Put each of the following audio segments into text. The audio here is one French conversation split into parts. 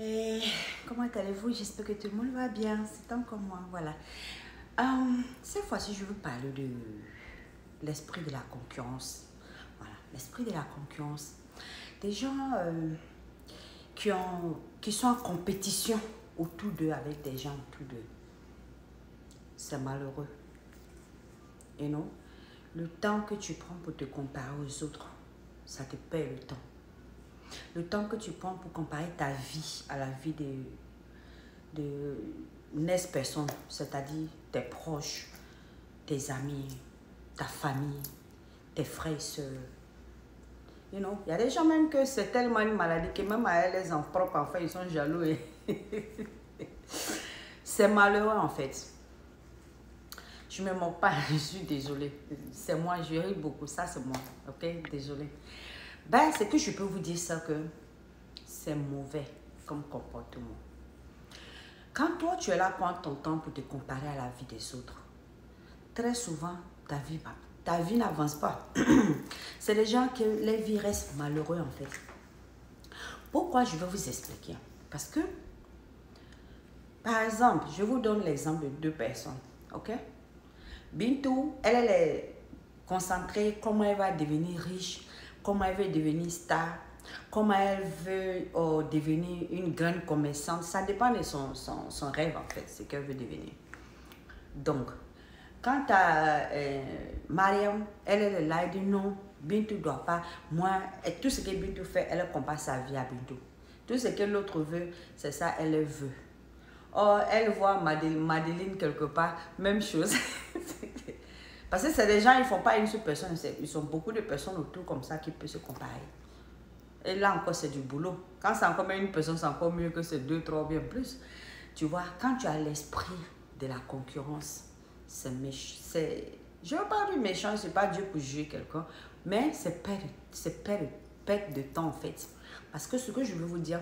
Et comment allez-vous? J'espère que tout le monde va bien. C'est encore moi, voilà. Cette fois-ci, je veux parler de l'esprit de la concurrence. Voilà, l'esprit de la concurrence. Des gens qui sont en compétition autour d'eux avec des gens autour d'eux. C'est malheureux. Et non, le temps que tu prends pour te comparer aux autres, ça te perd le temps. Le temps que tu prends pour comparer ta vie à la vie de 9 personnes, c'est-à-dire tes proches, tes amis, ta famille, tes frères et sœurs. You know, il y a des gens même que c'est tellement une maladie que même à elles, les propres enfants, ils sont jaloux. C'est malheureux en fait. Je ne me moque pas, je suis désolée. C'est moi, je ris beaucoup, ça c'est moi. Ok, désolée. Ben, c'est que je peux vous dire ça que c'est mauvais comme comportement. Quand toi, tu es là, prends ton temps pour te comparer à la vie des autres, très souvent, ta vie n'avance pas. C'est des gens que les vies restent malheureux en fait. Pourquoi? Je vais vous expliquer. Parce que, par exemple, je vous donne l'exemple de 2 personnes. Ok? Bintou, elle est concentrée comment elle va devenir riche, comment elle veut devenir star, comment elle veut devenir une grande commerçante. Ça dépend de son rêve en fait, ce qu'elle veut devenir. Donc, quant à Mariam, elle est là, elle dit non, Bintou ne doit pas. Moi, et tout ce que Bintou fait, elle compare sa vie à Bintou. Tout ce que l'autre veut, c'est ça, elle veut. Or, elle voit Madeleine quelque part, même chose. Parce que c'est des gens, ils ne font pas une seule personne, ils sont beaucoup de personnes autour comme ça qui peuvent se comparer. Et là encore, c'est du boulot. Quand c'est encore même une personne, c'est encore mieux que ces 2, 3, bien plus. Tu vois, quand tu as l'esprit de la concurrence, c'est méchant. Je ne veux pas dire méchant, ce n'est pas Dieu pour juger quelqu'un, mais c'est perte de temps en fait. Parce que ce que je veux vous dire,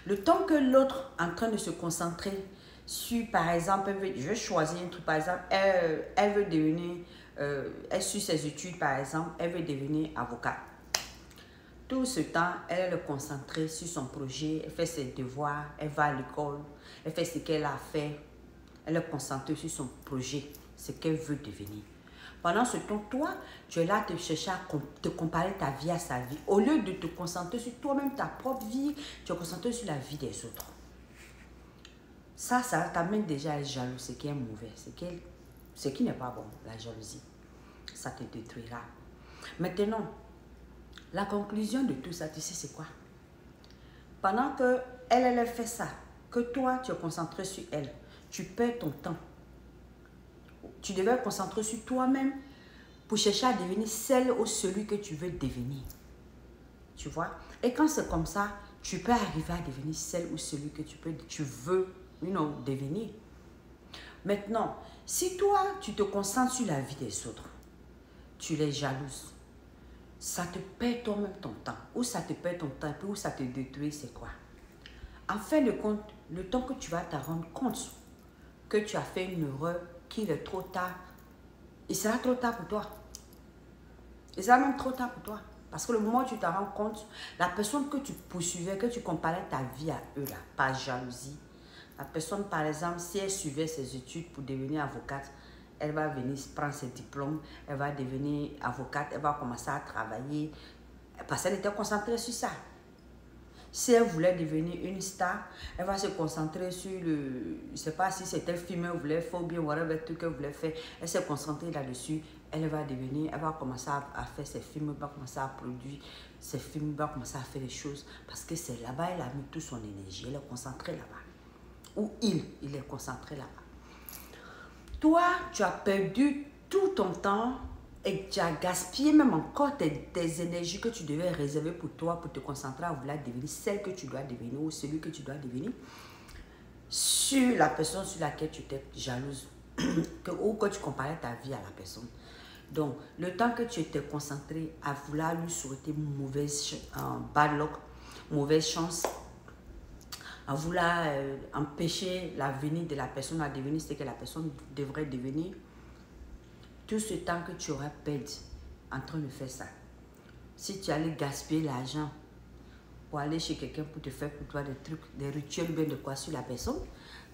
le temps que l'autre est en train de se concentrer sur, par exemple, je vais choisir un truc, par exemple, elle veut devenir, elle suit ses études, par exemple, elle veut devenir avocate. Tout ce temps, elle est concentrée sur son projet, elle fait ses devoirs, elle va à l'école, elle fait ce qu'elle a à faire, elle est concentrée sur son projet, ce qu'elle veut devenir. Pendant ce temps, toi, tu es là à te chercher à te comparer ta vie à sa vie. Au lieu de te concentrer sur toi-même, ta propre vie, tu es concentré sur la vie des autres. Ça t'amène déjà à être jaloux, ce qui est mauvais, ce qui n'est pas bon, la jalousie. Ça te détruira. Maintenant, la conclusion de tout ça, tu sais c'est quoi? Pendant que elle fait ça, que toi, tu es concentré sur elle, tu perds ton temps. Tu devais te concentrer sur toi-même pour chercher à devenir celle ou celui que tu veux devenir. Tu vois? Et quand c'est comme ça, tu peux arriver à devenir celle ou celui que tu veux devenir. Maintenant, si toi, tu te concentres sur la vie des autres, tu les jalouses, ça te perd toi-même ton temps. Ou ça te perd ton temps, ou ça te détruit, c'est quoi? En fin de compte, le temps que tu vas te rendre compte que tu as fait une erreur, qu'il est trop tard, il sera trop tard pour toi. Il sera même trop tard pour toi. Parce que le moment où tu te rends compte, la personne que tu poursuivais, que tu comparais ta vie à eux, là, par jalousie, la personne, par exemple, si elle suivait ses études pour devenir avocate, elle va venir prendre ses diplômes, elle va devenir avocate, elle va commencer à travailler, parce qu'elle était concentrée sur ça. Si elle voulait devenir une star, elle va se concentrer sur le... Je ne sais pas si c'était le film qu'elle voulait faire ou bien whatever tout qu'elle voulait faire. Elle s'est concentrée là-dessus. Elle va commencer à faire ses films, elle va commencer à produire ses films, elle va commencer à faire des choses. Parce que c'est là-bas, elle a mis toute son énergie. Elle est concentrée là-bas. Ou il est concentré là-bas. Toi, tu as perdu tout ton temps et tu as gaspillé même encore tes énergies que tu devais réserver pour toi, pour te concentrer à vouloir devenir celle que tu dois devenir ou celui que tu dois devenir, sur la personne sur laquelle tu étais jalouse ou que tu comparais ta vie à la personne. Donc, le temps que tu étais concentré à vouloir lui souhaiter bad luck, mauvaise chance, à vouloir empêcher l'avenir de la personne à devenir ce que la personne devrait devenir, tout ce temps que tu aurais perdu en train de faire ça, si tu allais gaspiller l'argent pour aller chez quelqu'un pour te faire pour toi des trucs, des rituels, bien de quoi sur la personne,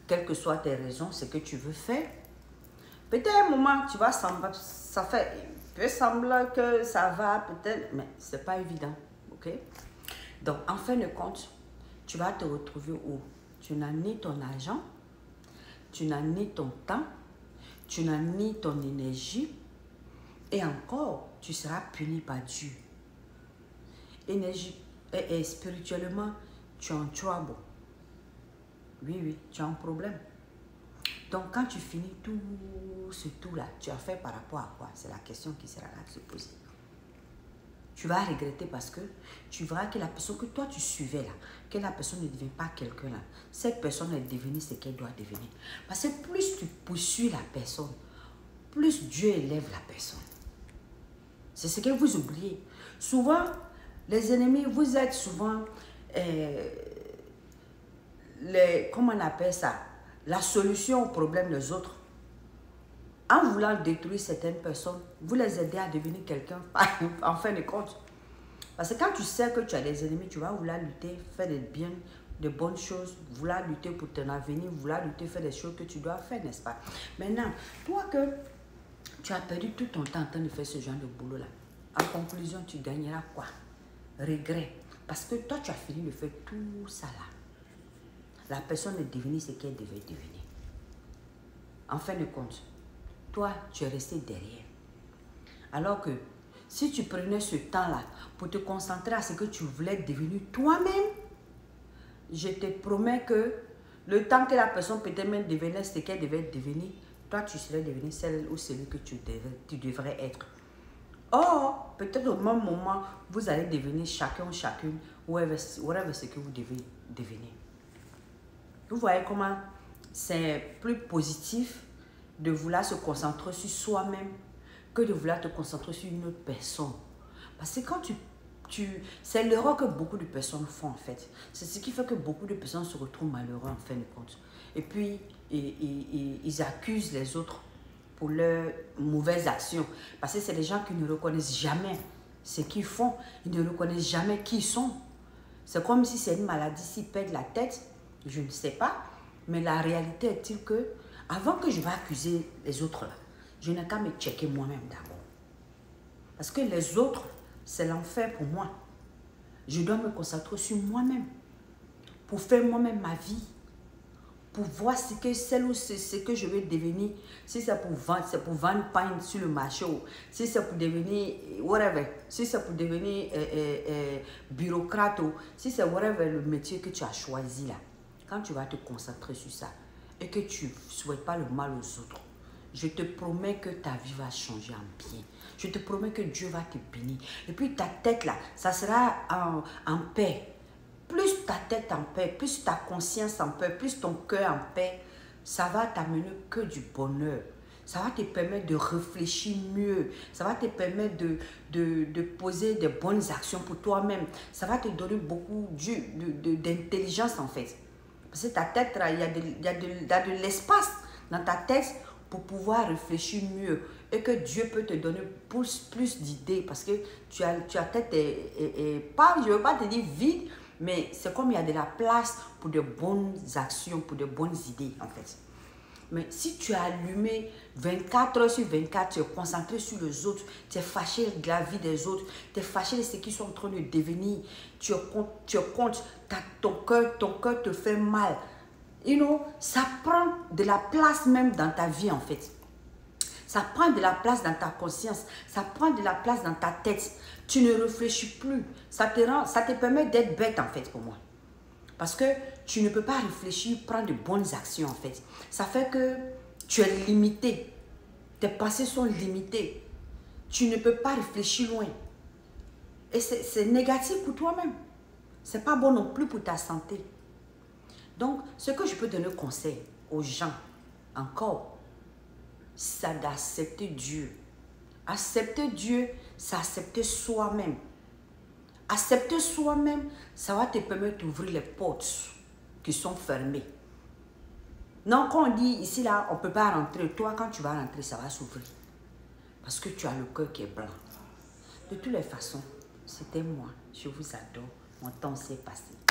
quelles que soient tes raisons, ce que tu veux faire. Peut-être à un moment, tu vas sembler, ça fait, il peut sembler que ça va, peut-être, mais c'est pas évident, ok? Donc, en fin de compte, tu vas te retrouver où tu n'as ni ton argent, tu n'as ni ton temps, tu n'as ni ton énergie, et encore, tu seras puni par Dieu. Énergie et spirituellement, tu es en trouble. Oui, oui, tu as un problème. Donc, quand tu finis tout ce tout-là, tu as fait par rapport à quoi? C'est la question qui sera là de se poser. Tu vas regretter parce que tu verras que la personne que toi tu suivais là, que la personne ne devient pas quelqu'un là. Cette personne est devenue ce qu'elle doit devenir. Parce que plus tu poursuis la personne, plus Dieu élève la personne. C'est ce que vous oubliez. Souvent, les ennemis, vous êtes souvent, comment on appelle ça? La solution au problème des autres. En voulant détruire certaines personnes, vous les aidez à devenir quelqu'un en fin de compte. Parce que quand tu sais que tu as des ennemis, tu vas vouloir lutter, faire des bien, de bonnes choses, vouloir lutter pour ton avenir, vouloir lutter, faire des choses que tu dois faire, n'est-ce pas? Maintenant, toi que tu as perdu tout ton temps en train de faire ce genre de boulot-là, en conclusion, tu gagneras quoi? Regret. Parce que toi, tu as fini de faire tout ça là. La personne est devenue ce qu'elle devait devenir. En fin de compte, toi, tu es resté derrière. Alors que si tu prenais ce temps-là pour te concentrer à ce que tu voulais devenir toi-même, je te promets que le temps que la personne peut-être même devenait ce qu'elle devait devenir, toi, tu serais devenu celle ou celui que tu devrais être. Or, peut-être au même moment, vous allez devenir chacun ou chacune, whatever ce que vous devez devenir. Vous voyez comment c'est plus positif de vouloir se concentrer sur soi-même que de vouloir te concentrer sur une autre personne. Parce que quand c'est l'erreur que beaucoup de personnes font en fait. C'est ce qui fait que beaucoup de personnes se retrouvent malheureux en fin de compte. Et puis, ils accusent les autres pour leurs mauvaises actions. Parce que c'est des gens qui ne reconnaissent jamais ce qu'ils font. Ils ne reconnaissent jamais qui ils sont. C'est comme si c'est une maladie, s'ils perdent la tête, je ne sais pas. Mais la réalité est-il que, avant que je vais accuser les autres là, je n'ai qu'à me checker moi-même d'abord. Parce que les autres, c'est l'enfer pour moi. Je dois me concentrer sur moi-même. Pour faire moi-même ma vie. Pour voir ce que celle ou ce que je veux devenir. Si c'est pour vendre pain sur le marché. Si c'est pour devenir whatever. Si c'est pour devenir bureaucrate. Si c'est whatever le métier que tu as choisi là. Quand tu vas te concentrer sur ça. Et que tu ne souhaites pas le mal aux autres. Je te promets que ta vie va changer en bien. Je te promets que Dieu va te bénir. Et puis ta tête là, ça sera en paix. Plus ta tête en paix, plus ta conscience en paix, plus ton cœur en paix, ça va t'amener que du bonheur. Ça va te permettre de réfléchir mieux. Ça va te permettre de poser de bonnes actions pour toi-même. Ça va te donner beaucoup d'intelligence en fait. Parce que ta tête, il y a de l'espace dans ta tête pour pouvoir réfléchir mieux. Et que Dieu peut te donner plus d'idées. Parce que ta tête est pas, je ne veux pas te dire vide, mais c'est comme il y a de la place pour de bonnes actions, pour de bonnes idées en fait. Mais si tu es allumé 24 heures sur 24, tu es concentré sur les autres, tu es fâché de la vie des autres, tu es fâché de ce qu'ils sont en train de devenir, tu es contre, ton cœur te fait mal. You know, ça prend de la place même dans ta vie en fait. Ça prend de la place dans ta conscience, ça prend de la place dans ta tête. Tu ne réfléchis plus. Ça te permet d'être bête en fait pour moi. Parce que tu ne peux pas réfléchir, prendre de bonnes actions en fait. Ça fait que tu es limité. Tes pensées sont limitées. Tu ne peux pas réfléchir loin. Et c'est négatif pour toi-même. Ce n'est pas bon non plus pour ta santé. Donc, ce que je peux donner conseil aux gens, encore, c'est d'accepter Dieu. Accepter Dieu, c'est accepter soi-même. Accepter soi-même, ça va te permettre d'ouvrir les portes qui sont fermées. Non, quand on dit ici, là, on ne peut pas rentrer. Toi, quand tu vas rentrer, ça va s'ouvrir. Parce que tu as le cœur qui est blanc. De toutes les façons, c'était moi. Je vous adore. mon temps s'est passé.